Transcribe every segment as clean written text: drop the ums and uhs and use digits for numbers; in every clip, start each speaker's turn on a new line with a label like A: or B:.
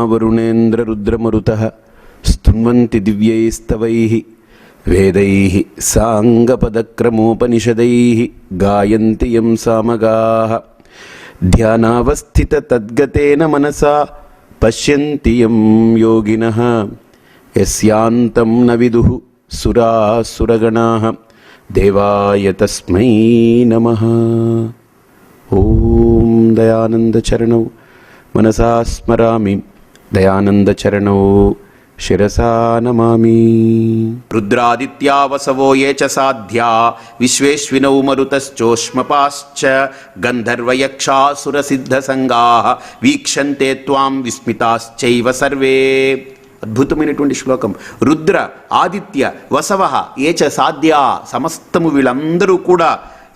A: वरुणेन्द्ररुद्रमरुतः स्तुन्वन्ति दिव्यैस्तवैः वेदैः साङ्गपदक्रमोपनिषदैः गायन्ति यं सामगाः ध्यानावस्थिततद्गतेन मनसा पश्यन्ति यं योगिनः यस्यान्तं न विदुः सुरासुरगणाः देवाय तस्मै नमः। ॐ दयानन्दचरणौ मनसा स्मरामि दयानन्दचरणौ शिरसा नमामि। रुद्रादित्या वसवो ये च साध्या विश्वेश्विनौ मरुतश्चोष्मपाश्च गन्धर्वयक्षासुरसिद्धसङ्गाः वीक्षन्ते त्वां विस्मिताश्चैव सर्वे। అద్భుతమైనటువంటి శ్లోకం. రుద్ర ఆదిత్య వసవ ఏ చ సాధ్యా, సమస్తము వీళ్ళందరూ కూడా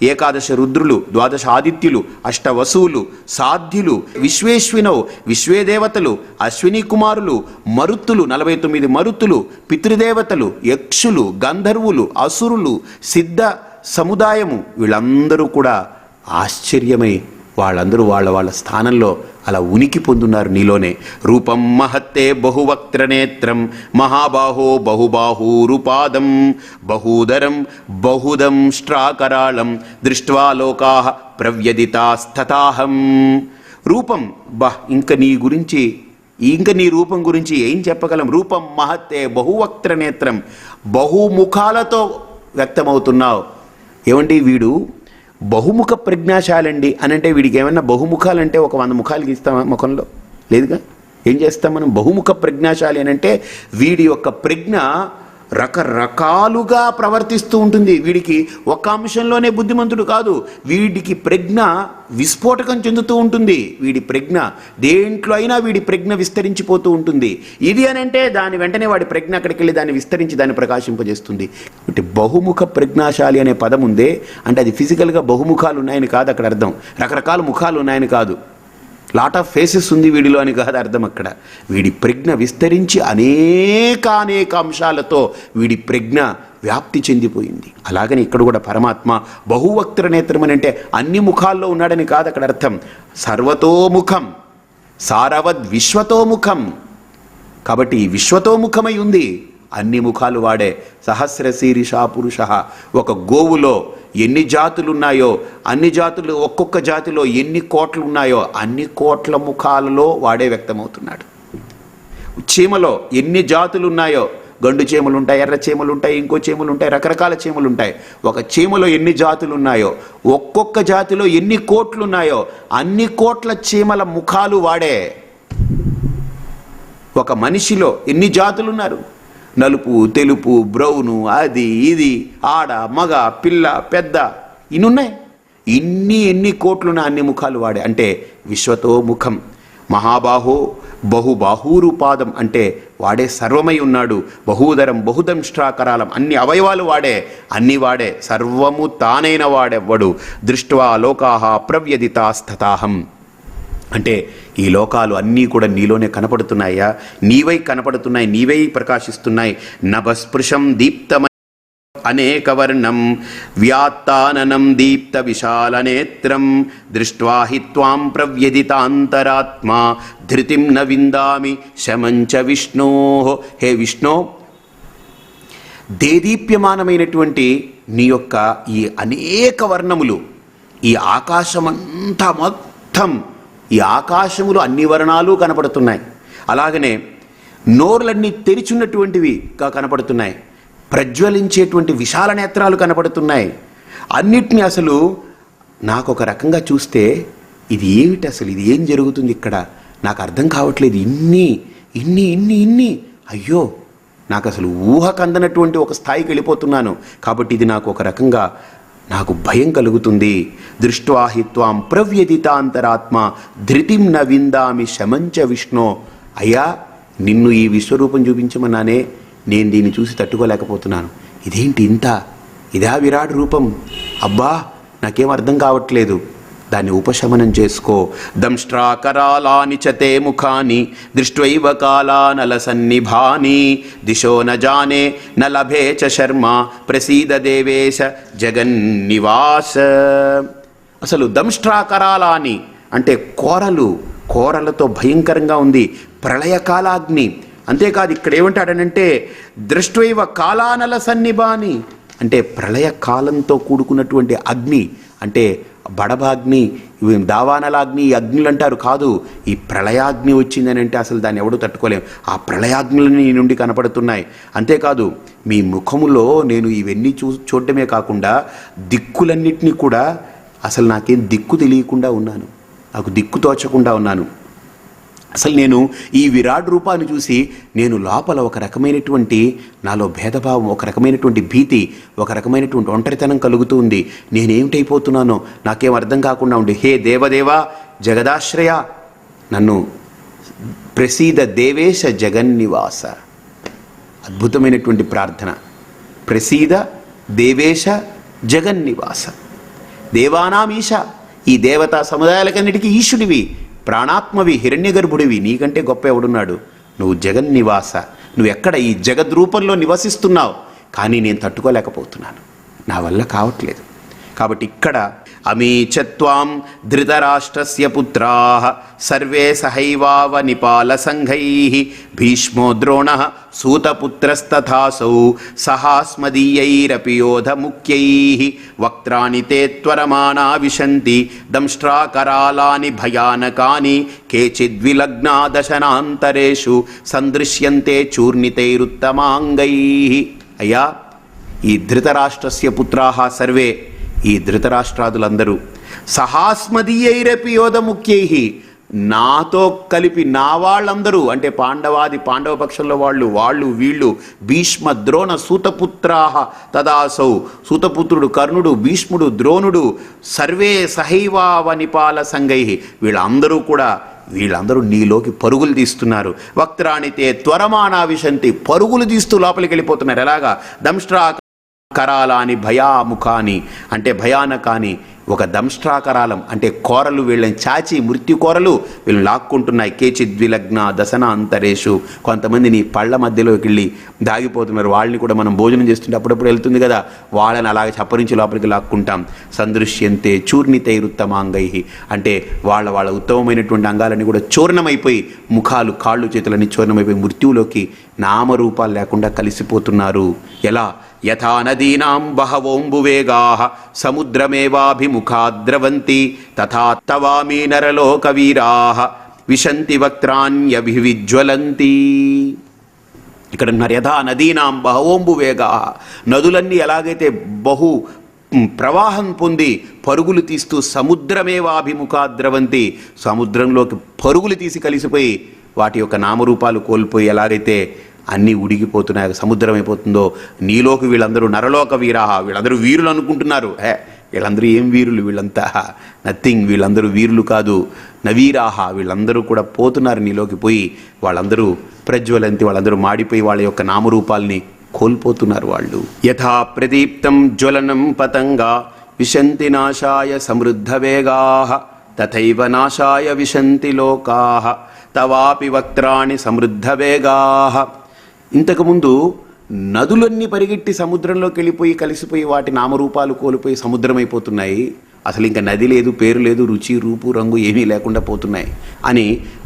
A: ఏకాదశ రుద్రులు, ద్వాదశ ఆదిత్యులు, అష్ట వసువులు, సాధ్యులు, విశ్వేశ్వినౌ విశ్వేదేవతలు, అశ్విని కుమారులు, మరుత్తులు 49 మరుత్తులు, పితృదేవతలు, యక్షులు, గంధర్వులు, అసురులు, సిద్ధ సముదాయము వీళ్ళందరూ కూడా ఆశ్చర్యమై వాళ్ళందరూ వాళ్ళ స్థానంలో అలా ఉనికి పొందున్నారు నీలోనే. రూపం మహత్తే బహువక్త్రనేత్రం మహాబాహో బహుబాహూరుపాదం బహూదరం బహుదం ష్ట్రాకరాళం దృష్ట్వా లోకాః ప్రవ్యదితాస్తథాహం. రూపం ఇంక నీ రూపం గురించి ఏం చెప్పగలం? రూపం మహత్తే బహువక్త్రనేత్రం, బహుముఖాలతో వ్యక్తమవుతున్నావు. ఏమండి వీడు బహుముఖ ప్రజ్ఞాశాలండి అని అంటే వీడికి ఏమన్నా బహుముఖాలంటే ఒక 100 ముఖాలు గీస్తామా ముఖంలో? లేదుగా. ఏం చేస్తాం మనం? బహుముఖ ప్రజ్ఞాశాలి అని అంటే వీడి యొక్క ప్రజ్ఞ రకరకాలుగా ప్రవర్తిస్తూ ఉంటుంది. వీడికి ఒక్క అంశంలోనే బుద్ధిమంతుడు కాదు, వీడికి ప్రజ్ఞ విస్ఫోటకం చెందుతూ ఉంటుంది. వీడి ప్రజ్ఞ దేంట్లో అయినా వీడి ప్రజ్ఞ విస్తరించిపోతూ ఉంటుంది. ఇది అని అంటే దాని వెంటనే వాడి ప్రజ్ఞ అక్కడికి వెళ్ళి దాన్ని విస్తరించి దాన్ని ప్రకాశింపజేస్తుంది. అంటే బహుముఖ ప్రజ్ఞాశాలి అనే పదం ఉందే అంటే అది ఫిజికల్గా బహుముఖాలు ఉన్నాయని కాదు అక్కడ అర్థం, రకరకాల ముఖాలు ఉన్నాయని కాదు, లాట్ ఆఫ్ ఫేసెస్ ఉంది వీడిలో అని కాదు అర్థం అక్కడ. వీడి ప్రజ్ఞ విస్తరించి అనేక అంశాలతో వీడి ప్రజ్ఞ వ్యాప్తి చెందిపోయింది. అలాగని ఇక్కడ కూడా పరమాత్మ బహువక్త్ర నేత్రం అని అంటే అన్ని ముఖాల్లో ఉన్నాడని కాదు అక్కడ అర్థం. సర్వతోముఖం, సారవద్ విశ్వతోముఖం. కాబట్టి ఈ విశ్వతోముఖమై ఉంది, అన్ని ముఖాలు వాడే. సహస్రశీర్షా పురుష. ఒక గోవులో ఎన్ని జాతులు ఉన్నాయో అన్ని జాతులు, ఒక్కొక్క జాతిలో ఎన్ని కోట్లు ఉన్నాయో అన్ని కోట్ల ముఖాలలో వాడే వ్యక్తమవుతున్నాడు. చీమలో ఎన్ని జాతులు ఉన్నాయో, గండు చీమలు ఉంటాయి, ఎర్ర చీమలు ఉంటాయి, ఇంకో చీమలు ఉంటాయి, రకరకాల చీమలు ఉంటాయి. ఒక చీమలో ఎన్ని జాతులు ఉన్నాయో, ఒక్కొక్క జాతిలో ఎన్ని కోట్లు ఉన్నాయో అన్ని కోట్ల చీమల ముఖాలు వాడే. ఒక మనిషిలో ఎన్ని జాతులు ఉన్నారు, నలుపు, తెలుపు, బ్రౌను, అది ఇది, ఆడ, మగ, పిల్ల, పెద్ద, ఇన్నున్నాయి. ఎన్ని కోట్లున్న అన్ని ముఖాలు వాడే. అంటే విశ్వతో ముఖం. మహాబాహో బహుబాహూరుపాదం అంటే వాడే సర్వమై ఉన్నాడు. బహూదరం బహుదంష్ట్రాకరాలం, అన్ని అవయవాలు వాడే, అన్ని వాడే, సర్వము తానైన వాడెవ్వడు. దృష్ట్వా లోకాః ప్రవ్యదితాస్తథాహం. అంటే ఈ లోకాలు అన్నీ కూడా నీలోనే కనపడుతున్నాయా? నీవై కనపడుతున్నాయి, నీవై ప్రకాశిస్తున్నాయి. నభస్పృశం దీప్తమై అనేకవర్ణం వ్యాత్తాననం దీప్త విశాలనేత్రం దృష్ట్వా హి త్వాం ప్రవ్యదితాంతరాత్మా ధృతిం న విందామి శమంచ విష్ణో. హే విష్ణు, దేదీప్యమానమైనటువంటి నీ యొక్క ఈ అనేక వర్ణములు, ఈ ఆకాశమంతా మొత్తం, ఈ ఆకాశములు అన్ని వర్ణాలు కనపడుతున్నాయి. అలాగనే నోర్లన్నీ తెరిచున్నటువంటివిగా కనపడుతున్నాయి. ప్రజ్వలించేటువంటి విశాల నేత్రాలు కనపడుతున్నాయి. అన్నిటినీ అసలు నాకు ఒక రకంగా చూస్తే ఇది ఏమిటి, అసలు ఇది ఏం జరుగుతుంది ఇక్కడ, నాకు అర్థం కావట్లేదు. ఇన్ని అయ్యో, నాకు అసలు ఊహకందనటువంటి ఒక స్థాయికి వెళ్ళిపోతున్నాను. కాబట్టి ఇది నాకు ఒక రకంగా నాకు భయం కలుగుతుంది. దృష్ట్వా హి త్వాం ప్రవ్యదితాంతరాత్మ ధృతిం న విందామి శమంచ విష్ణో. అయ్యా, నిన్ను ఈ విశ్వరూపం చూపించమన్నానే, నేను దీన్ని చూసి తట్టుకోలేకపోతున్నాను. ఇదేంటి ఇదా విరాట్ రూపం? అబ్బా, నాకేం అర్థం కావట్లేదు. దాన్ని ఉపశమనం చేసుకో. దంష్ట్రాకరాలాని చతే ముఖాని దృష్ట్వైవ కాలానల సన్నిభాని దిశో న జానే న లభే చ శర్మ ప్రసీద దేవేశ జగన్నివాస. అసలు దంష్ట్రాకరాలాని అంటే కోరలతో భయంకరంగా ఉంది. ప్రళయకాలాగ్ని. అంతేకాదు ఇక్కడ ఏమంటాడనంటే దృష్ట్వైవ కాలానల సన్నిభాని, అంటే ప్రళయ కాలంతో కూడుకున్నటువంటి అగ్ని, అంటే బడబాగ్ని, ఇవి దావానలాగ్ని, ఈ అగ్నులు అంటారు కాదు, ఈ ప్రళయాగ్ని వచ్చిందని అంటే అసలు దాన్ని ఎవడూ తట్టుకోలేం. ఆ ప్రళయాగ్నులని నీ నుండి కనపడుతున్నాయి. అంతేకాదు మీ ముఖములో నేను ఇవన్నీ చూడటమే కాకుండా దిక్కులన్నిటినీ కూడా అసలు నాకేం దిక్కు తెలియకుండా ఉన్నాను, నాకు దిక్కు తోచకుండా ఉన్నాను. అసలు నేను ఈ విరాట్ రూపాన్ని చూసి నేను లోపల ఒక రకమైనటువంటి నాలో భేదభావం, ఒక రకమైనటువంటి భీతి, ఒక రకమైనటువంటి ఒంటరితనం కలుగుతూ ఉంది. నేనేమిటైపోతున్నానో నాకేం అర్థం కాకుండా ఉండి, హే దేవదేవా జగదాశ్రయ, నన్ను ప్రసీద దేవేశ జగన్నివాస. అద్భుతమైనటువంటి ప్రార్థన. ప్రసీద దేవేశ జగన్నివాస, దేవానామీశ, ఈ దేవతా సముదాయాలకన్నిటికీ ఈశుడివి, ప్రాణాత్మవి, హిరణ్యగర్భుడివి, నీకంటే గొప్ప ఎవడున్నాడు? నువ్వు జగన్నివాస, నువ్వు ఎక్కడ ఈ జగద్రూపంలో నివసిస్తున్నావు, కానీ నేను తట్టుకోలేకపోతున్నాను, నా వల్ల కావట్లేదు. కాబట్టి ఇక్కడ అమీచత్వాం ధృతరాష్ట్రస్య పుత్రాః సర్వే సహైవావ నిపాల సంఘైః భీష్మో ద్రోణః సూతపుత్రస్తథాసౌ సహాస్మదీయైరపి యోధ ముఖ్యైః వక్త్రాణి తే త్వరమాణా విశంతి దంష్ట్రాకరాలాని భయానకాని కేచిద్విలగ్నా దశనాంతరేషు సందృశ్యంతే చూర్ణితైరుత్తమాంగైః. అయ్యా, ఈ ధృతరాష్ట్రస్య పుత్రాః సర్వే, ఈ ధృతరాష్ట్రాదులందరూ సహాస్మదీయైరపి యోధ ముఖ్యైః, నాతో కలిపి నా వాళ్ళందరూ, అంటే పాండవ పక్షంలో వాళ్ళు వీళ్ళు, భీష్మ ద్రోణ సూతపుత్రాః తదాసౌ, సూతపుత్రుడు కర్ణుడు, భీష్ముడు, ద్రోణుడు, సర్వే సహైవావ నిపాల సంఘైః, వీళ్ళందరూ నీలోకి పరుగులు తీస్తున్నారు. వక్త్రాణితే త్వరమాణా విశంతి, పరుగులు తీస్తూ లోపలికి వెళ్ళిపోతున్నారు. ఎలాగా? దంష్ట్రా కరాలాని భయాముఖాని, అంటే భయానకాని, ఒక దంష్ట్రాకరాలం అంటే కోరలు వీళ్ళని చాచి, మృత్యు కోరలు వీళ్ళని లాక్కుంటున్నాయి. కేచిద్విలగ్న దశన అంతరేషు, కొంతమంది నీ పళ్ళ మధ్యలోకి వెళ్ళి దాగిపోతున్నారు. వాళ్ళని కూడా మనం భోజనం చేస్తుంటే అప్పుడప్పుడు వెళ్తుంది కదా, వాళ్ళని అలాగే చప్పరించి లోపలికి లాక్కుంటాం. సందృశ్యంతే చూర్ణితైరుత్తమాంగై, అంటే వాళ్ళ ఉత్తమమైనటువంటి అంగాలన్నీ కూడా చూర్ణమైపోయి, ముఖాలు, కాళ్ళు, చేతులన్నీ చూర్ణమైపోయి మృత్యువులోకి నామరూపాలు లేకుండా కలిసిపోతున్నారు. ఎలా? యథా నదీనాం బహవోంబువేగాః సముద్రమేవాభిముఖాద్రవంతి తథా తవామి నరలోకవీరాః విశంతి వక్త్రాణ్యభివిజ్వలంతి. ఇక్కడ ఉన్నారు యథా నదీనాం బహవోంబువేగాః, నదులన్నీ ఎలాగైతే బహు ప్రవాహం పొంది పరుగులు తీస్తూ సముద్రమేవాభిముఖాద్రవంతి, సముద్రంలోకి పరుగులు తీసి కలిసిపోయి వాటి యొక్క నామరూపాలు కోల్పోయి ఎలాగైతే అన్నీ ఉడిగిపోతున్నాయి, సముద్రం అయిపోతుందో, నీలోకి వీళ్ళందరూ నరలోక వీరాహ, వీళ్ళందరూ వీరులు అనుకుంటున్నారు. వీళ్ళందరూ ఏం వీరులు? వీళ్ళంతా నథింగ్, వీళ్ళందరూ వీరులు కాదు. నవీరాహ, వీళ్ళందరూ కూడా పోతున్నారు నీలోకి పోయి, వాళ్ళందరూ ప్రజ్వలంతి, వాళ్ళందరూ మాడిపోయి వాళ్ళ యొక్క నామరూపాల్ని కోల్పోతున్నారు వాళ్ళు. యథా ప్రదీప్తం జ్వలనం పతంగా విశంతి నాశాయ సమృద్ధ వేగాః తథైవ నాశాయ విశంతి లోకాః తవాపి వక్త్రాణి సమృద్ధ వేగాః. ఇంతకుముందు నదులన్నీ పరిగెట్టి సముద్రంలోకి వెళ్ళిపోయి కలిసిపోయి వాటి నామరూపాలు కోల్పోయి సముద్రమైపోతున్నాయి, అసలు ఇంకా నది లేదు, పేరు లేదు, రుచి, రూపు, రంగు ఏమీ లేకుండా పోతున్నాయి అని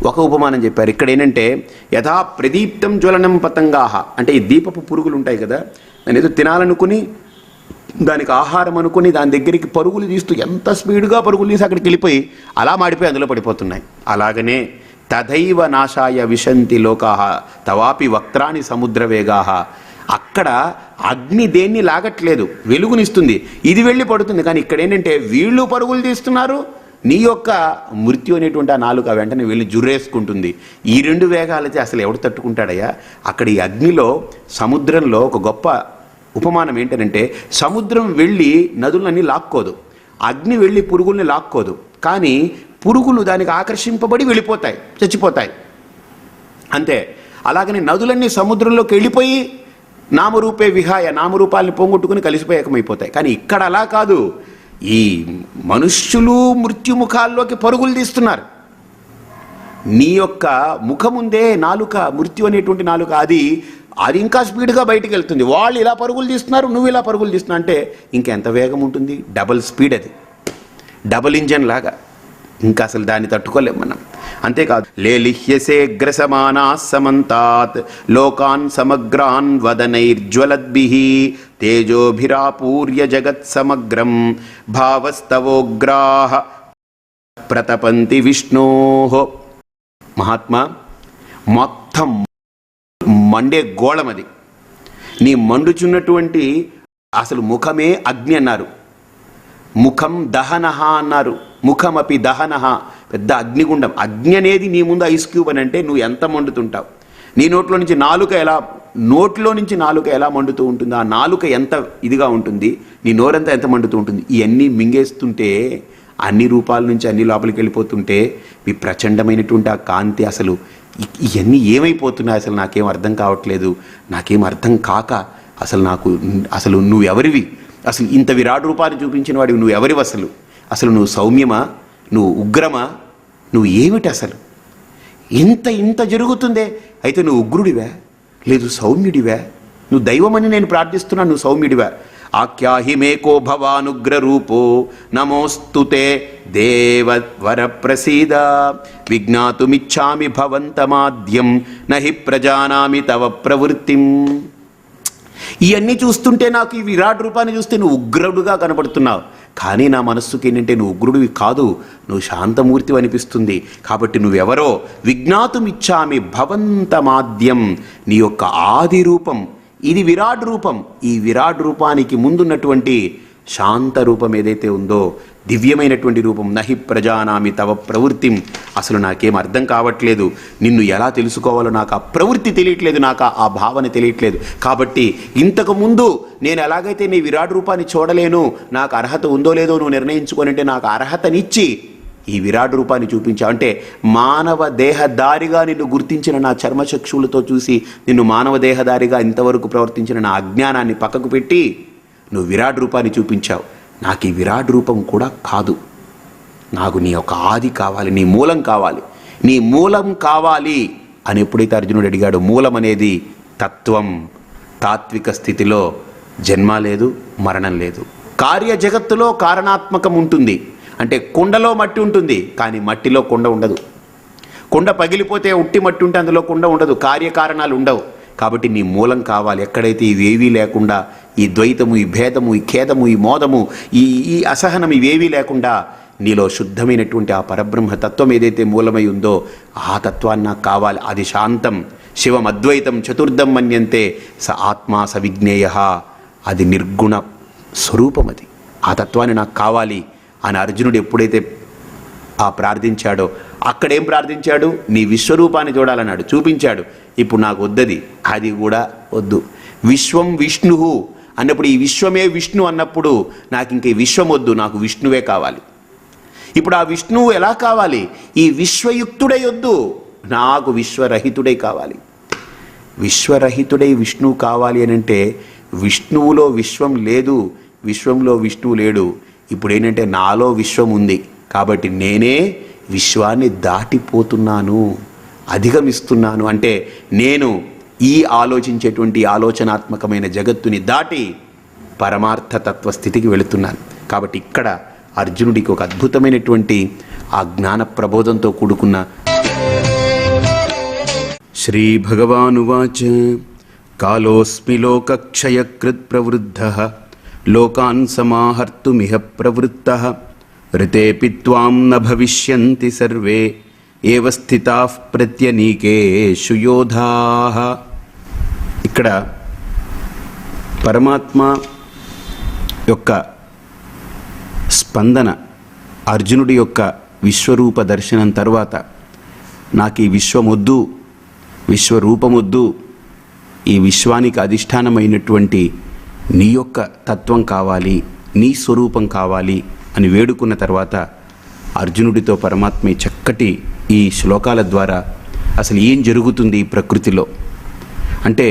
A: ఒక ఉపమానం చెప్పారు. ఇక్కడ ఏంటంటే యథా ప్రదీప్తం జ్వలనం పతంగాః, అంటే ఈ దీపపు పురుగులు ఉంటాయి కదా, దాని ఏదో తినాలనుకుని దానికి ఆహారం అనుకుని దాని దగ్గరికి పరుగులు తీస్తూ ఎంత స్పీడ్గా పరుగులు తీసి అక్కడికి వెళ్ళిపోయి అలా మాడిపోయి అందులో పడిపోతున్నాయి. అలాగనే తథైవ నాశాయ విశంతి లోకాః తవాపి వక్త్రాణి సముద్రవేగాః, అక్కడ అగ్ని దేన్ని లాగట్లేదు, వెలుగునిస్తుంది, ఇది వెళ్ళి పడుతుంది. కానీ ఇక్కడ ఏంటంటే వీళ్ళు పరుగులు తీస్తున్నారు, నీ యొక్క మృత్యు అనేటువంటి ఆ నాలుక వెంటనే వెళ్ళి జుర్రేసుకుంటుంది. ఈ రెండు వేగాలైతే అసలు ఎవడు తట్టుకుంటాడయ్యా? అక్కడ ఈ అగ్నిలో, సముద్రంలో ఒక గొప్ప ఉపమానం ఏంటంటే, సముద్రం వెళ్ళి నదులన్నీ లాక్కోదు, అగ్ని వెళ్ళి పురుగుల్ని లాక్కోదు, కానీ పురుగులు దానికి ఆకర్షింపబడి వెళ్ళిపోతాయి, చచ్చిపోతాయి అంతే. అలాగని నదులన్నీ సముద్రంలోకి వెళ్ళిపోయి నామరూపే విహాయ, నామరూపాలని పోగొట్టుకుని కలిసిపోయి ఏకమైపోతాయి. కానీ ఇక్కడ అలా కాదు, ఈ మనుష్యులు మృత్యుముఖాల్లోకి పరుగులు తీస్తున్నారు. నీ యొక్క ముఖముందే నాలుక, మృత్యు అనేటువంటి నాలుక, అది ఇంకా స్పీడ్గా బయటికి వెళ్తుంది. వాళ్ళు ఇలా పరుగులు తీస్తున్నారు, నువ్వు ఇలా పరుగులు తీస్తున్నావు అంటే ఇంకెంత వేగం ఉంటుంది? డబల్ స్పీడ్, అది డబల్ ఇంజన్ లాగా. ఇంకా అసలు దాన్ని తట్టుకోలేం మనం. అంతేకాదు లేలిహ్యసేగ్రసమానా సమంతాత్ లోకాన్ సమగ్రాన్ వదనైర్జ్వలద్భిః తేజోభిరాపూర్య జగత్ సమగ్రం భావస్తవోగ్రాః ప్రతపంతి విష్ణోః. మహాత్మా, మొత్తం మండే గోళమది. నీ మండుచున్నటువంటి అసలు ముఖమే అగ్ని అన్నారు, ముఖం దహనహ అన్నారు, ముఖమపి దహనహ, పెద్ద అగ్నిగుండం. అగ్ని అనేది నీ ముందు ఐస్ క్యూబ్ అని అంటే నువ్వు ఎంత మండుతుంటావు. నీ నోట్లో నుంచి నాలుక ఎలా మండుతూ ఉంటుంది, ఆ నాలుక ఎంత ఇదిగా ఉంటుంది, నీ నోరంతా ఎంత మండుతూ ఉంటుంది. ఇవన్నీ మింగేస్తుంటే అన్ని రూపాల నుంచి అన్ని లోపలికి వెళ్ళిపోతుంటే ఈ ప్రచండమైనటువంటి ఆ కాంతి అసలు ఇవన్నీ ఏమైపోతున్నాయి అసలు నాకేం అర్థం కావట్లేదు. నాకేం అర్థం కాక అసలు నువ్వెవరివి, అసలు ఇంత విరాట్ రూపాన్ని చూపించిన వాడివి నువ్వెవరివి, అసలు నువ్వు సౌమ్యమా, నువ్వు ఉగ్రమా, నువ్వు ఏమిటి, అసలు ఇంత జరుగుతుందే. అయితే నువ్వు ఉగ్రుడివా, లేదు సౌమ్యుడివా, నువ్వు దైవమని నేను ప్రార్థిస్తున్నాను, నువ్వు సౌమ్యుడివా. ఆఖ్యాహి మేకో భవానుగ్ర రూపో నమోస్తుతే దేవవర ప్రసీద విజ్ఞాతుమిచ్చామి భవంతమాద్యం నహి ప్రజానామి తవ ప్రవృత్తిం. ఇవన్నీ చూస్తుంటే నాకు ఈ విరాట్ రూపాన్ని చూస్తే నువ్వు ఉగ్రుడుగా కనబడుతున్నావు, కానీ నా మనస్సుకి ఏంటంటే నువ్వు ఉగ్రుడివి కాదు, నువ్వు శాంతమూర్తి అనిపిస్తుంది. కాబట్టి నువ్వెవరో విజ్ఞాతుమిచ్చామి భవంతమాద్యం, నీ యొక్క ఆది రూపం ఇది విరాట్ రూపం. ఈ విరాట్ రూపానికి ముందున్నటువంటి శాంత రూపం ఏదైతే ఉందో, దివ్యమైనటువంటి రూపం, నహి ప్రజానామి తవ ప్రవృత్తిం, అసలు నాకేం అర్థం కావట్లేదు, నిన్ను ఎలా తెలుసుకోవాలో నాకు ఆ ప్రవృత్తి తెలియట్లేదు, నాకు ఆ భావన తెలియట్లేదు. కాబట్టి ఇంతకుముందు నేను ఎలాగైతే నీ విరాట్ రూపాన్ని చూడలేను, నాకు అర్హత ఉందో లేదో నువ్వు నిర్ణయించుకోనంటే నాకు అర్హతనిచ్చి ఈ విరాట్ రూపాన్ని చూపించావు. అంటే మానవ దేహదారిగా నిన్ను గుర్తించిన నా చర్మచక్షులతో చూసి నిన్ను మానవ దేహదారిగా ఇంతవరకు ప్రవర్తించిన నా అజ్ఞానాన్ని పక్కకు పెట్టి నువ్వు విరాట్ రూపాన్ని చూపించావు. నాకు ఈ విరాట్ రూపం కూడా కాదు, నాకు నీ యొక్క ఆది కావాలి, నీ మూలం కావాలి, నీ మూలం కావాలి అని ఎప్పుడైతే అర్జునుడు అడిగాడు. మూలం అనేది తత్వం, తాత్విక స్థితిలో జన్మ లేదు, మరణం లేదు. కార్య జగత్తులో కారణాత్మకం ఉంటుంది. అంటే కుండలో మట్టి ఉంటుంది, కానీ మట్టిలో కుండ ఉండదు. కుండ పగిలిపోతే ఉట్టి మట్టి ఉంటే అందులో కుండ ఉండదు, కార్యకారణాలు ఉండవు. కాబట్టి నీ మూలం కావాలి. ఎక్కడైతే ఇవేవీ లేకుండా, ఈ ద్వైతము, ఈ భేదము, ఈ ఖేదము, ఈ మోదము, ఈ అసహనం ఇవేవీ లేకుండా నీలో శుద్ధమైనటువంటి ఆ పరబ్రహ్మ తత్వం ఏదైతే మూలమై ఉందో ఆ తత్వాన్ని నాకు కావాలి. అది శాంతం శివం అద్వైతం చతుర్థం మన్యంతే స ఆత్మా స విజ్ఞేయ, అది నిర్గుణ స్వరూపం, అది ఆ తత్వాన్ని నాకు కావాలి అని అర్జునుడు ఎప్పుడైతే ప్రార్థించాడో అక్కడేం ప్రార్థించాడు, నీ విశ్వరూపాన్ని చూడాలన్నాడు, చూపించాడు. ఇప్పుడు నాకు వద్దది, అది కూడా వద్దు. విశ్వం విష్ణు అన్నప్పుడు ఈ విశ్వమే విష్ణు అన్నప్పుడు నాకు ఇంక ఈ విశ్వం వద్దు, నాకు విష్ణువే కావాలి. ఇప్పుడు ఆ విష్ణువు ఎలా కావాలి, ఈ విశ్వయుక్తుడై వద్దు, నాకు విశ్వరహితుడై కావాలి. విశ్వరహితుడై విష్ణువు కావాలి అని అంటే విష్ణువులో విశ్వం లేదు, విశ్వంలో విష్ణువు లేడు. ఇప్పుడు ఏంటంటే నాలో విశ్వం ఉంది, కాబట్టి నేనే విశ్వాన్ని దాటిపోతున్నాను, అధిగమిస్తున్నాను. అంటే నేను ఈ ఆలోచించేటువంటి ఆలోచనాత్మకమైన జగత్తుని దాటి పరమార్థతత్వ స్థితికి వెళుతున్నాను. కాబట్టి ఇక్కడ అర్జునుడికి ఒక అద్భుతమైనటువంటి ఆ జ్ఞాన ప్రబోధంతో కూడుకున్న శ్రీ భగవానువాచ కాలోస్మి లోకక్షయకృత్ ప్రవృద్ధః లోకాన్ సమాహర్తుమిహ ప్రవృత్తః ఋతేపి త్వాం న భవిష్యంతి సర్వే ఏవ స్థితాః ప్రత్యనీకేషు యోధాః. ఇక్కడ పరమాత్మ యొక్క స్పందన, అర్జునుడి యొక్క విశ్వరూప దర్శనం తర్వాత నాకు ఈ విశ్వమొద్దు, విశ్వరూపమొద్దు, ఈ విశ్వానికి అధిష్టానమైనటువంటి నీ యొక్క తత్వం కావాలి, నీ స్వరూపం కావాలి అని వేడుకున్న తర్వాత అర్జునుడితో పరమాత్మ చక్కటి ఈ శ్లోకాల ద్వారా అసలు ఏం జరుగుతుంది ఈ ప్రకృతిలో అంటే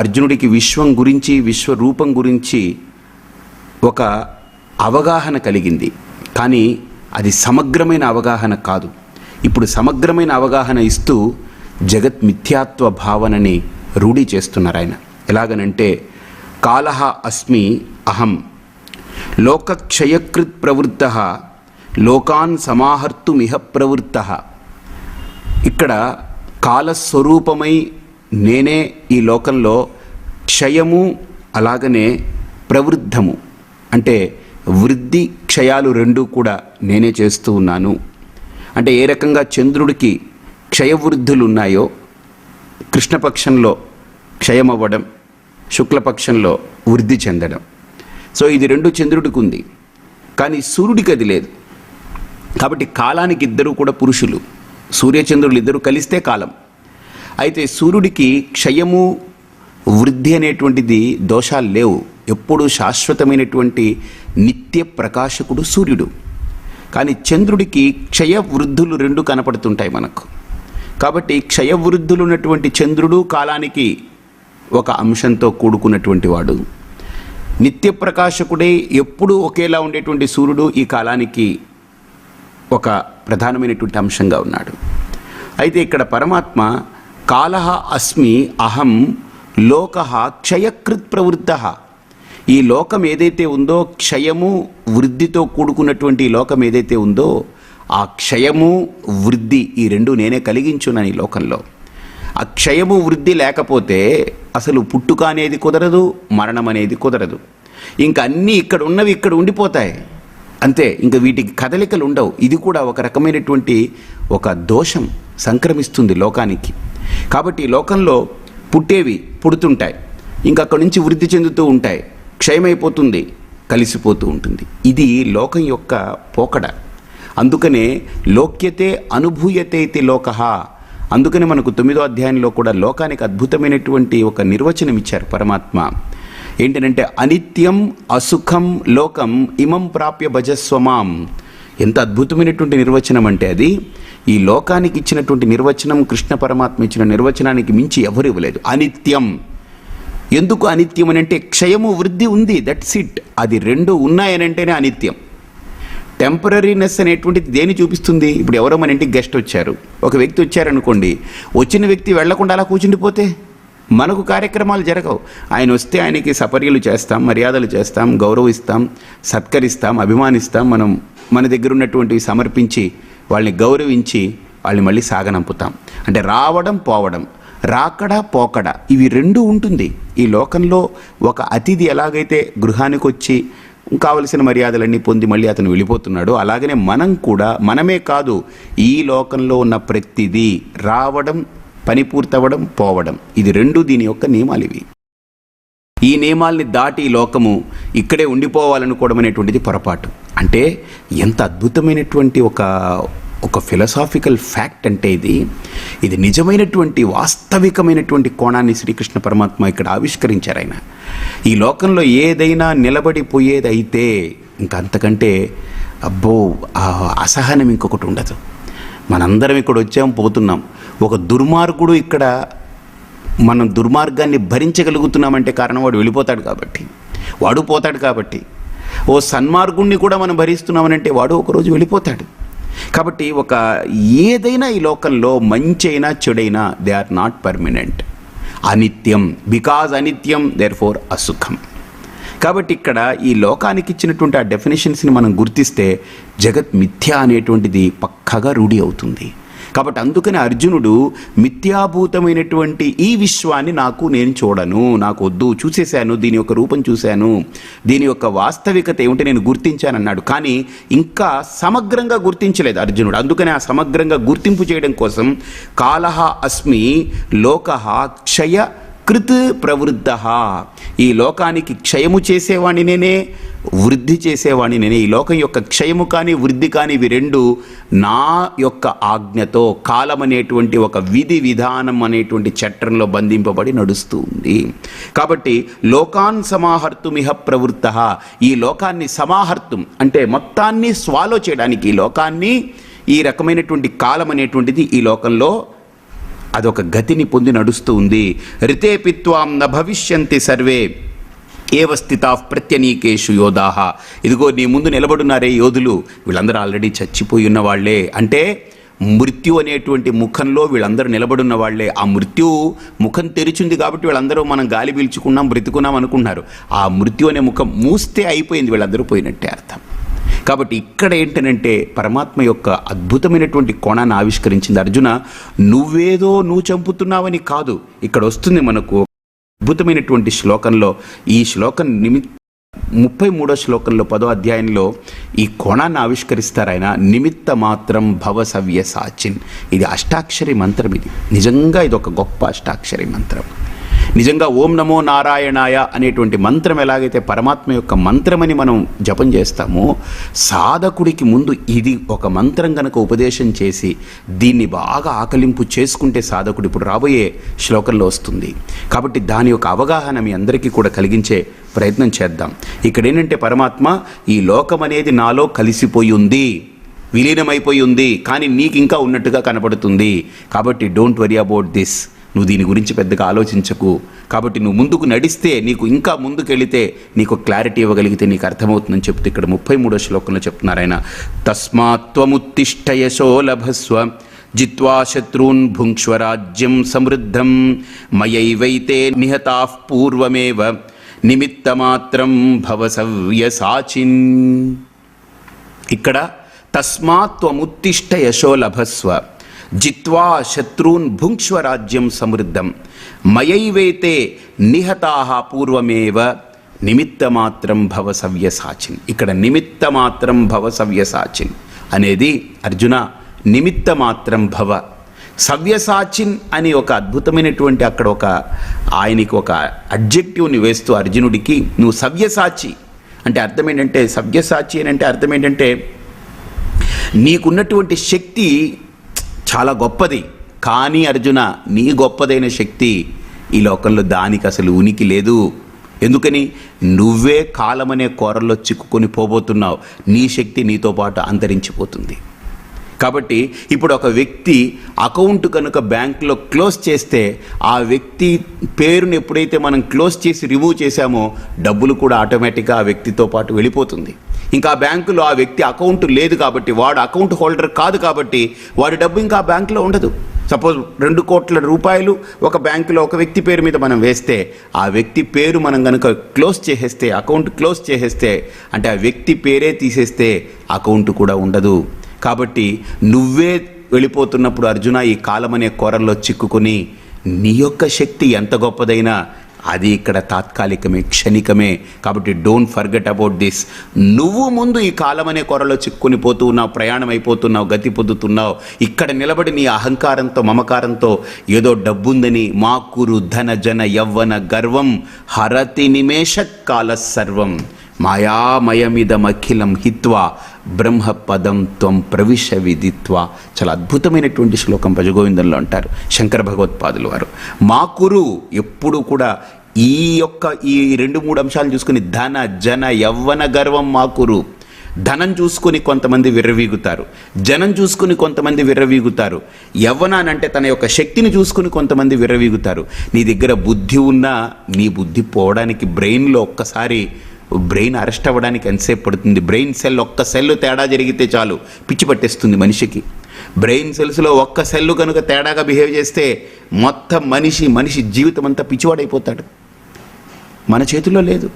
A: అర్జునుడికి విశ్వం గురించి, విశ్వరూపం గురించి ఒక అవగాహన కలిగింది. కానీ అది సమగ్రమైన అవగాహన కాదు. ఇప్పుడు సమగ్రమైన అవగాహన ఇస్తూ జగత్ మిథ్యాత్వ భావనని రూఢి చేస్తున్నారు ఆయన. ఎలాగనంటే కాలః అస్మి అహం లోకక్షయకృత్ ప్రవృత్తః లోకాన్ సమాహర్తుమిహ ప్రవృత్తః. ఇక్కడ కాలస్వరూపమై నేనే ఈ లోకంలో క్షయము అలాగనే ప్రవృద్ధము అంటే వృద్ధి క్షయాలు రెండూ కూడా నేనే చేస్తూ ఉన్నాను. అంటే ఏ రకంగా చంద్రుడికి క్షయవృద్ధులు ఉన్నాయో, కృష్ణపక్షంలో క్షయమవ్వడం, శుక్లపక్షంలో వృద్ధి చెందడం. సో ఇది రెండు చంద్రుడికి ఉంది, కానీ సూర్యుడికి అది లేదు. కాబట్టి కాలానికి ఇద్దరు కూడా పురుషులు, సూర్యచంద్రులు ఇద్దరు కలిస్తే కాలం. అయితే సూర్యుడికి క్షయము వృద్ధి అనేటువంటిది దోషాలు లేవు. ఎప్పుడు శాశ్వతమైనటువంటి నిత్య ప్రకాశకుడు సూర్యుడు. కానీ చంద్రుడికి క్షయ వృద్ధులు రెండు కనపడుతుంటాయి మనకు. కాబట్టి క్షయవృద్ధులు ఉన్నటువంటి చంద్రుడు కాలానికి ఒక అంశంతో కూడుకున్నటువంటి వాడు. నిత్య ప్రకాశకుడే ఎప్పుడూ ఒకేలా ఉండేటువంటి సూర్యుడు ఈ కాలానికి ఒక ప్రధానమైనటువంటి అంశంగా ఉన్నాడు. అయితే ఇక్కడ పరమాత్మ కాలః అస్మి అహం లోకః క్షయకృత్ ప్రవృత్తః. ఈ లోకం ఏదైతే ఉందో, క్షయము వృద్ధితో కూడుకున్నటువంటి లోకం ఏదైతే ఉందో, ఆ క్షయము వృద్ధి ఈ రెండు నేనే కలిగించున్నాను ఈ లోకంలో. ఆ క్షయము వృద్ధి లేకపోతే అసలు పుట్టుక అనేది కుదరదు, మరణం అనేది కుదరదు. ఇంకా అన్నీ ఇక్కడ ఉన్నవి ఇక్కడ ఉండిపోతాయి అంతే, ఇంకా వీటికి కదలికలు ఉండవు. ఇది కూడా ఒక రకమైనటువంటి ఒక దోషం సంక్రమిస్తుంది లోకానికి. కాబట్టి ఈ లోకంలో పుట్టేవి పుడుతుంటాయి, ఇంకా అక్కడి నుంచి వృద్ధి చెందుతూ ఉంటాయి, క్షయమైపోతుంది, కలిసిపోతూ ఉంటుంది. ఇది లోకం యొక్క పోకడ. అందుకనే లోక్యతే అనుభూయతే ఇది లోకః. అందుకనే మనకు 9వ అధ్యాయంలో కూడా లోకానికి అద్భుతమైనటువంటి ఒక నిర్వచనం ఇచ్చారు పరమాత్మ. ఏంటంటే అనిత్యం అసుఖం లోకం ఇమం ప్రాప్య భజస్వమాం. ఎంత అద్భుతమైనటువంటి నిర్వచనం అంటే అది. ఈ లోకానికి ఇచ్చినటువంటి నిర్వచనం, కృష్ణ పరమాత్మ ఇచ్చిన నిర్వచనానికి మించి ఎవరు ఇవ్వలేదు. అనిత్యం. ఎందుకు అనిత్యం అని అంటే క్షయము వృద్ధి ఉంది, దట్స్ ఇట్. అది రెండు ఉన్నాయనంటేనే అనిత్యం. టెంపరీనెస్ అనేటువంటిది దేని చూపిస్తుంది? ఇప్పుడు ఎవరో మన ఇంటికి గెస్ట్ వచ్చారు, ఒక వ్యక్తి వచ్చారనుకోండి, వచ్చిన వ్యక్తి వెళ్లకుండా అలా కూర్చుండిపోతే మనకు కార్యక్రమాలు జరగవు. ఆయన వస్తే ఆయనకి సపర్యలు చేస్తాం, మర్యాదలు చేస్తాం, గౌరవిస్తాం, సత్కరిస్తాం, అభిమానిస్తాం. మనం మన దగ్గర ఉన్నటువంటివి సమర్పించి వాళ్ళని గౌరవించి వాళ్ళని మళ్ళీ సాగనంపుతాం. అంటే రావడం పోవడం, రాకడ పోకడ, ఇవి రెండు ఉంటుంది ఈ లోకంలో. ఒక అతిథి ఎలాగైతే గృహానికి వచ్చి కావలసిన మర్యాదలన్నీ పొంది మళ్ళీ అతను వెళ్ళిపోతున్నాడు, అలాగనే మనం కూడా, మనమే కాదు ఈ లోకంలో ఉన్న ప్రతిదీ రావడం, పని పూర్తవడం, పోవడం, ఇది రెండు దీని యొక్క నియమాలు. ఇవి ఈ నియమాల్ని దాటి ఈ లోకము ఇక్కడే ఉండిపోవాలనుకోవడం అనేటువంటిది పొరపాటు. అంటే ఎంత అద్భుతమైనటువంటి ఒక ఫిలసాఫికల్ ఫ్యాక్ట్ అంటే ఇది నిజమైనటువంటి వాస్తవికమైనటువంటి కోణాన్ని శ్రీకృష్ణ పరమాత్మ ఇక్కడ ఆవిష్కరించారు. ఆయన ఈ లోకంలో ఏదైనా నిలబడిపోయేదైతే ఇంకా అంతకంటే అబ్బో అసహనం ఇంకొకటి ఉండదు. మనందరం ఇక్కడ వచ్చాం, పోతున్నాం. ఒక దుర్మార్గుడు ఇక్కడ మనం దుర్మార్గాన్ని భరించగలుగుతున్నామంటే కారణం వాడు వెళ్ళిపోతాడు కాబట్టి, వాడు పోతాడు కాబట్టి. ఓ సన్మార్గుణ్ణి కూడా మనం భరిస్తున్నామనంటే వాడు ఒకరోజు వెళ్ళిపోతాడు. కాబట్టి ఏదైనా ఈ లోకంలో మంచైనా చెడైనా దే ఆర్ నాట్ పర్మనెంట్, అనిత్యం. బికాజ్ అనిత్యం దేర్ ఫోర్ అసుఖం. కాబట్టి ఇక్కడ ఈ లోకానికి ఇచ్చినటువంటి ఆ డెఫినేషన్స్ని మనం గుర్తిస్తే జగత్ మిథ్య అనేటువంటిది పక్కగా రూఢి అవుతుంది. కాబట్టి అందుకని అర్జునుడు మిథ్యాభూతమైనటువంటి ఈ విశ్వాన్ని నేను చూడను, నాకు వద్దు, చూసేశాను, దీని యొక్క రూపం చూశాను, దీని యొక్క వాస్తవికత ఏమిటి నేను గుర్తించానన్నాడు. కానీ ఇంకా సమగ్రంగా గుర్తించలేదు అర్జునుడు. అందుకని ఆ సమగ్రంగా గుర్తింపు చేయడం కోసం కాలః అస్మి లోకః క్షయ కృత్ ప్రవృద్ధః. ఈ లోకానికి క్షయము చేసేవాణ్ణి నేనే, వృద్ధి చేసేవాణ్ణి నేనే. ఈ లోకం యొక్క క్షయము కానీ వృద్ధి కానీ ఇవి రెండు నా యొక్క ఆజ్ఞతో, కాలం అనేటువంటి ఒక విధి విధానం అనేటువంటి చట్రంలో బంధింపబడి నడుస్తూ ఉంది. కాబట్టి లోకాన్ సమాహర్తుమిహ ప్రవృత్తః. ఈ లోకాన్ని సమాహర్తుం అంటే మొత్తాన్ని స్వాలో చేయడానికి, ఈ లోకాన్ని, ఈ రకమైనటువంటి కాలం అనేటువంటిది ఈ లోకంలో అదొక గతిని పొంది నడుస్తూ ఉంది. రితేపిత్వాం న భవిష్యంతి సర్వే ఏవ స్థితాః ప్రత్యనీకేషు యోధాః. ఇదిగో నీ ముందు నిలబడున్నారే యోధులు, వీళ్ళందరూ ఆల్రెడీ చచ్చిపోయి ఉన్న వాళ్లే. అంటే మృత్యు అనేటువంటి ముఖంలో వీళ్ళందరూ నిలబడున్న వాళ్లే. ఆ మృత్యు ముఖం తెరిచింది కాబట్టి వీళ్ళందరూ మనం గాలి పీల్చుకున్నాం, బ్రతుకున్నాం అనుకుంటున్నారు. ఆ మృత్యు అనే ముఖం మూస్తే అయిపోయింది, వీళ్ళందరూ పోయినట్టే అర్థం. కాబట్టి ఇక్కడ ఏంటనంటే పరమాత్మ యొక్క అద్భుతమైనటువంటి కోణాన్ని ఆవిష్కరించింది. అర్జున, నువ్వు చంపుతున్నావని కాదు. ఇక్కడ వస్తుంది మనకు అద్భుతమైనటువంటి శ్లోకంలో, ఈ శ్లోకం 33వ శ్లోకంలో 10వ అధ్యాయంలో ఈ కోణాన్ని ఆవిష్కరిస్తారు ఆయన. నిమిత్త మాత్రం భవ సవ్యసాచిన్. ఇది అష్టాక్షరి మంత్రం. ఇది నిజంగా ఇది ఒక గొప్ప అష్టాక్షరి మంత్రం. నిజంగా ఓం నమో నారాయణాయ అనేటువంటి మంత్రం ఎలాగైతే పరమాత్మ యొక్క మంత్రమని మనం జపం చేస్తామో, సాధకుడికి ముందు ఇది ఒక మంత్రం కనుక ఉపదేశం చేసి దీన్ని బాగా ఆకలింపు చేసుకుంటే సాధకుడు ఇప్పుడు రాబోయే శ్లోకంలో వస్తుంది. కాబట్టి దాని యొక్క అవగాహన మీ అందరికీ కూడా కలిగించే ప్రయత్నం చేద్దాం. ఇక్కడ ఏంటంటే పరమాత్మ ఈ లోకం అనేది నాలో కలిసిపోయి ఉంది, విలీనమైపోయి ఉంది, కానీ నీకు ఇంకా ఉన్నట్టుగా కనపడుతుంది. కాబట్టి డోంట్ వరీ అబౌట్ దిస్. నువ్వు దీని గురించి పెద్దగా ఆలోచించకు. కాబట్టి నువ్వు ముందుకు నడిస్తే, నీకు ఇంకా ముందుకెళితే నీకు క్లారిటీ ఇవ్వగలిగితే నీకు అర్థమవుతుందని చెప్తూ ఇక్కడ 33వ శ్లోకంలో చెప్తున్నారు ఆయన. తస్మాత్వముత్తిష్ట యశో లభస్వ జిత్వా శత్రూన్ భుంక్ష్వ రాజ్యం సమృద్ధం మయైవైతే నిహతాః పూర్వమేవ నిమిత్తమాత్రం భవ సవ్యసాచిన్. ఇక్కడ తస్మాత్వముత్తిష్ట యశో లభస్వ జిత్వా శత్రూన్ భుంక్ష్వ రాజ్యం సమృద్ధం మయైవేతే నిహతాః పూర్వమేవ నిమిత్తమాత్రం భవ సవ్యసాచిన్. ఇక్కడ నిమిత్తమాత్రం భవ సవ్యసాచిన్ అనేది అర్జున నిమిత్తమాత్రం భవ సవ్యసాచిన్ అని ఒక అద్భుతమైనటువంటి అక్కడ ఒక ఆయనకి ఒక అడ్జెక్టివ్ని వేస్తూ అర్జునుడికి నువ్వు సవ్యసాచి అంటే అర్థం ఏంటంటే, సవ్యసాచి అని అంటే అర్థం ఏంటంటే నీకున్నటువంటి శక్తి చాలా గొప్పది. కానీ అర్జున, నీ గొప్పదైన శక్తి ఈ లోకంలో దానికి అసలు ఉనికి లేదు. ఎందుకని? నువ్వే కాలమనే కోరల్లో చిక్కుకొని పోబోతున్నావు. నీ శక్తి నీతో పాటు అంతరించిపోతుంది. కాబట్టి ఇప్పుడు ఒక వ్యక్తి అకౌంట్ కనుక బ్యాంకులో క్లోజ్ చేస్తే ఆ వ్యక్తి పేరుని ఎప్పుడైతే మనం క్లోజ్ చేసి రిమూవ్ చేశామో డబ్బులు కూడా ఆటోమేటిక్గా ఆ వ్యక్తితో పాటు వెళ్ళిపోతుంది. ఇంకా బ్యాంకులో ఆ వ్యక్తి అకౌంట్ లేదు కాబట్టి, వాడు అకౌంట్ హోల్డర్ కాదు కాబట్టి వాడి డబ్బు ఇంకా ఆ బ్యాంకులో ఉండదు. సపోజ్ 2 కోట్ల రూపాయలు ఒక బ్యాంకులో ఒక వ్యక్తి పేరు మీద మనం వేస్తే, ఆ వ్యక్తి పేరు మనం కనుక క్లోజ్ చేసేస్తే, అకౌంట్ క్లోజ్ చేసేస్తే, అంటే ఆ వ్యక్తి పేరే తీసేస్తే అకౌంట్ కూడా ఉండదు. కాబట్టి నువ్వే వెళ్ళిపోతున్నప్పుడు అర్జున, ఈ కాలం అనే కోరల్లో చిక్కుకొని నీ యొక్క శక్తి ఎంత గొప్పదైనా అది ఇక్కడ తాత్కాలికమే, క్షణికమే. కాబట్టి డోంట్ ఫర్గెట్ అబౌట్ దిస్. నువ్వు ముందు ఈ కాలం అనే కొరలో చిక్కుని పోతూ ఉన్నావు, ప్రయాణం అయిపోతున్నావు, గతి పొందుతున్నావు. ఇక్కడ నిలబడి నీ అహంకారంతో, మమకారంతో ఏదో డబ్బుందని మా కురు ధన జన యవ్వన గర్వం హరతి నిమేష కాల సర్వం మాయామయమిదమఖిలం హిత్వా బ్రహ్మపదం త్వం ప్రవిశ విదిత్వా. చాలా అద్భుతమైనటువంటి శ్లోకం భజగోవిందంలో అంటారు శంకర భగవత్పాదులు వారు. మా కురు ఎప్పుడు కూడా ఈ 2-3 అంశాలను చూసుకుని ధన జన యవ్వన గర్వం మా కురు. ధనం చూసుకొని కొంతమంది విర్రవీగుతారు, జనం చూసుకుని కొంతమంది విర్రవీగుతారు, యవ్వనానంటే తన యొక్క శక్తిని చూసుకుని కొంతమంది విర్రవీగుతారు. నీ దగ్గర బుద్ధి ఉన్నా నీ బుద్ధి పోవడానికి బ్రెయిన్లో ఒక్కసారి బ్రెయిన్ అరెస్ట్ అవ్వడానికి ఎంతసేపు పడుతుంది? బ్రెయిన్ సెల్ ఒక్క సెల్ తేడా జరిగితే చాలు పిచ్చి పట్టేస్తుంది మనిషికి. బ్రెయిన్ సెల్స్లో ఒక్క సెల్లు కనుక తేడాగా బిహేవ్ చేస్తే మొత్తం మనిషి జీవితం అంతా పిచ్చివాడైపోతాడు. మన చేతిలో లేదు.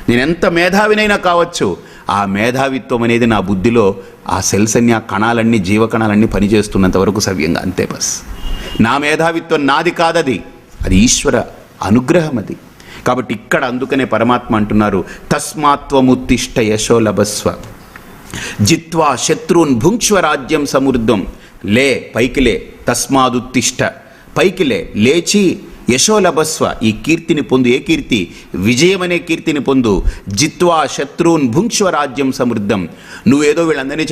A: నేను ఎంత మేధావినైనా కావచ్చు, ఆ మేధావిత్వం అనేది నా బుద్ధిలో ఆ సెల్స్ అన్ని, ఆ కణాలన్నీ, జీవకణాలన్నీ పనిచేస్తున్నంత వరకు సవ్యంగా అంతే. బస్ నా మేధావిత్వం నాది కాదది, అది ఈశ్వర అనుగ్రహం అది. కాబట్టి ఇక్కడ అందుకనే పరమాత్మ అంటున్నారు తస్మాత్వముత్తిష్ట యశో లభస్వ జిత్వా శత్రున్ భుంక్ష్వ రాజ్యం సమృద్ధం. లే, పైకి లే, తస్మాదుత్తిష్ట, పైకి లే, లేచి యశో లభస్వ, ఈ కీర్తిని పొందు. ఏ కీర్తి? విజయం అనే కీర్తిని పొందు. జిత్వా శత్రున్ భుంక్ష్వ రాజ్యం సమృద్ధం. నువ్వేదో వీళ్ళందరినీ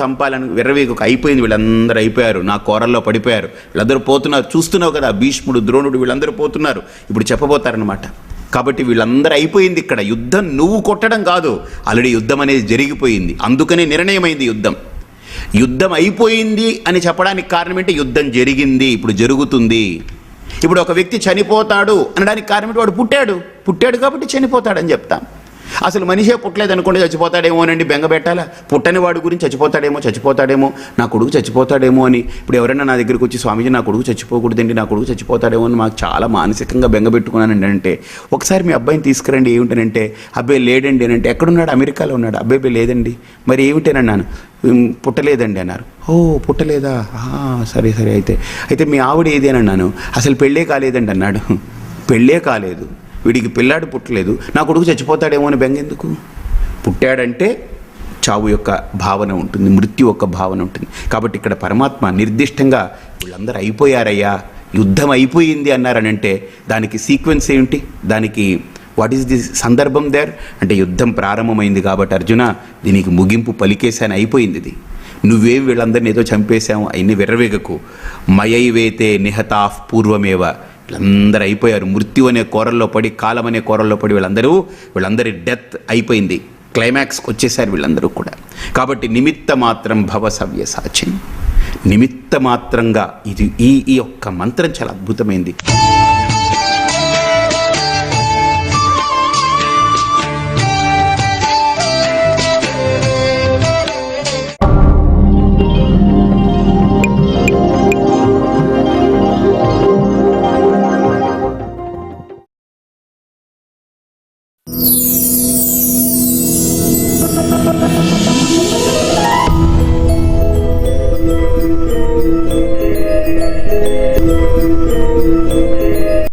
A: చంపాలని విర్రవీగకు. అయిపోయింది, వీళ్ళందరూ అయిపోయారు, నా కోరల్లో పడిపోయారు, వీళ్ళందరూ పోతున్నారు. చూస్తున్నావు కదా, భీష్ముడు, ద్రోణుడు, వీళ్ళందరూ పోతున్నారు, ఇప్పుడు చెప్పబోతారనమాట. కాబట్టి వీళ్ళందరూ అయిపోయింది. ఇక్కడ యుద్ధం నువ్వు కొట్టడం కాదు, ఆల్రెడీ యుద్ధం అనేది జరిగిపోయింది. అందుకనే నిర్ణయమైంది యుద్ధం. యుద్ధం అయిపోయింది అని చెప్పడానికి కారణం ఏంటి? యుద్ధం జరిగింది, ఇప్పుడు జరుగుతుంది. ఇప్పుడు ఒక వ్యక్తి చనిపోతాడు అనడానికి కారణం ఏంటి? వాడు పుట్టాడు కాబట్టి చనిపోతాడని చెప్తాం. అసలు మనిషే పుట్టలేదు అనుకుంటే చచ్చిపోతాడేమోనండి బెంగ పెట్టాలా? పుట్టని వాడి గురించి చచ్చిపోతాడేమో, నా కొడుకు చచ్చిపోతాడేమో అని. ఇప్పుడు ఎవరైనా నా దగ్గరికి వచ్చి స్వామీజీ నా కొడుకు చచ్చిపోకూడదండి, నా కొడుకు చచ్చిపోతాడేమో అని మాకు చాలా మానసికంగా బెంగ పెట్టుకున్నానండి అంటే, ఒకసారి మీ అబ్బాయిని తీసుకురండి. ఏమిటనంటే, అబ్బాయి లేడండి అని అంటే, ఎక్కడున్నాడు? అమెరికాలో ఉన్నాడు. అబ్బాయి లేదండి. మరి ఏమిటేనన్నాను. పుట్టలేదండి అన్నారు. ఓ పుట్టలేదా, సరే అయితే మీ ఆవిడ ఏది అని అన్నాను. అసలు పెళ్ళే కాలేదండి అన్నాడు. పెళ్ళే కాలేదు, వీడికి పిల్లాడు పుట్టలేదు, నా కొడుకు చచ్చిపోతాడేమో అని బెంగెందుకు? పుట్టాడంటే చావు యొక్క భావన ఉంటుంది, మృత్యు యొక్క భావన ఉంటుంది. కాబట్టి ఇక్కడ పరమాత్మ నిర్దిష్టంగా వీళ్ళందరూ అయిపోయారయ్యా, యుద్ధం అయిపోయింది అన్నారనంటే దానికి సీక్వెన్స్ ఏమిటి, దానికి వాట్ ఈస్ ది సందర్భం దేర్ అంటే యుద్ధం ప్రారంభమైంది కాబట్టి అర్జున దీనికి ముగింపు పలికేశాను, అయిపోయింది ఇది. నువ్వేం వీళ్ళందరినీ ఏదో చంపేశాము అయిన్ని విర్రవేగకు. మయైవేతే నిహతాః పూర్వమేవ, వీళ్ళందరూ అయిపోయారు. మృత్యు అనే కోరల్లో పడి, కాలం అనే కోరల్లో పడి వీళ్ళందరి డెత్ అయిపోయింది. క్లైమాక్స్కి వచ్చేసారు వీళ్ళందరూ కూడా. కాబట్టి నిమిత్త మాత్రం భవ సవ్యసాచిన్, నిమిత్త మాత్రంగా ఇది ఈ యొక్క మంత్రం చాలా అద్భుతమైంది.